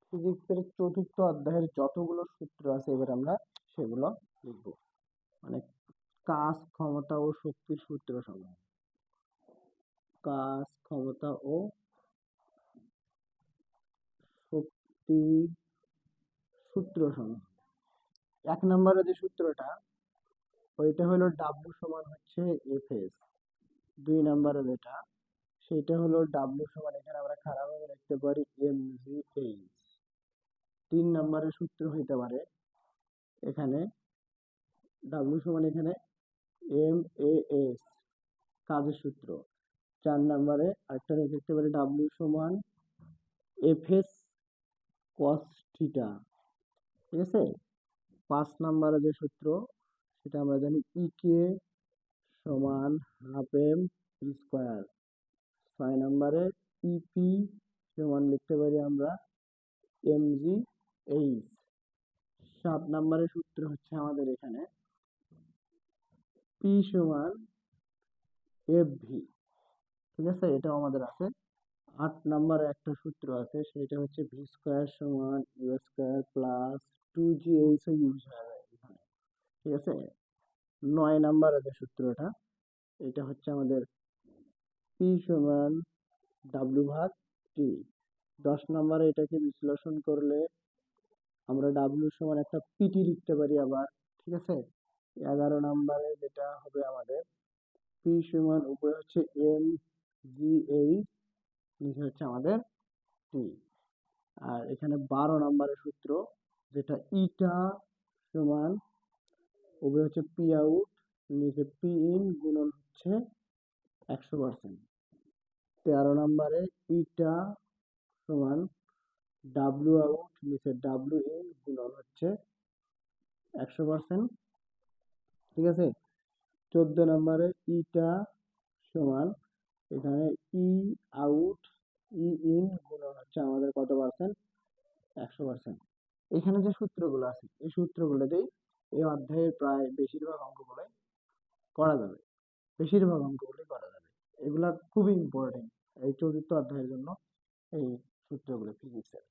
ফিজিক্সের চতুর্থ অধ্যায়ের যতগুলো সূত্র আছে এবার আমরা সেগুলো লিখব। মানে কাজ, ক্ষমতা ও শক্তির সূত্র সমূহ। কাজ, ক্ষমতা ও শক্তির সূত্র সমূহ। 1 নম্বরে যে সূত্রটা, ওইটা হলো ডাব্লু সমান হচ্ছে এফএস। 2 নম্বরে যেটা, সেটা হলো ডাব্লু সমান, এখানে আমরা খারাপভাবে লিখতে পারি এমজিএইচ। 3 নম্বরের সূত্র হইতে পারে এখানে ডাব্লু সমান এখানে এমএএস, কাজের সূত্র। 4 নম্বরে আরেকটা লিখতে পারি ডাব্লু সমান এফএস কস থিটা। ঠিক আছে। 5 নম্বরে যে সূত্র, সেটা আমরা জানি ইকে সমান হাফ এম স্কোয়ার। 6 নম্বরে ইপি সমান লিখতে পারি আমরা এমজি এইচ। 7 নম্বরের সূত্র হচ্ছে আমাদের এখানে পি সমান এফ ভি। ঠিক আছে, এটাও আমাদের আছে। 8 নম্বরে একটা সূত্র আছে, সেটা হচ্ছে ভি স্কোয়ার সমান U square plus 2GH use হয়ে যায় এখানে। ঠিক আছে। 9 নম্বরে যে সূত্রটা, এটা হচ্ছে আমাদের পি সমান ডাব্লু ভাগ টি। 10 নম্বরে এটাকে বিশ্লেষণ করলে আমরা ডাব্লু সমান একটা পিটি লিখতে পারি আবার। ঠিক আছে। 11 নম্বরে যেটা হবে আমাদের পি সমান উপরে হচ্ছে এম জি এইচ, নিচে হচ্ছে আমাদের টি। আর এখানে 12 নম্বরের সূত্র, যেটা ইটা সমান উপরে হচ্ছে পি আউট, নিচে পি ইন গুণন হচ্ছে 100%। 13 নম্বরে ইটা সমান ডাব্লু আউট, নিচে ডাব্লু ইন গুণন হচ্ছে 100%। ঠিক আছে। 14 নম্বরে ইটা সমান এখানে ই আউট ই ইন গুণন হচ্ছে আমাদের কত পার্সেন্ট, 100%। এখানে যে সূত্রগুলো আছে এই সূত্রগুলোতেই এই অধ্যায়ের প্রায় বেশিরভাগ অঙ্কগুলোই করা যাবে। এগুলা খুবই ইম্পর্টেন্ট এই চতুর্থ অধ্যায়ের জন্য, এই সূত্রগুলো ফিজিক্সের।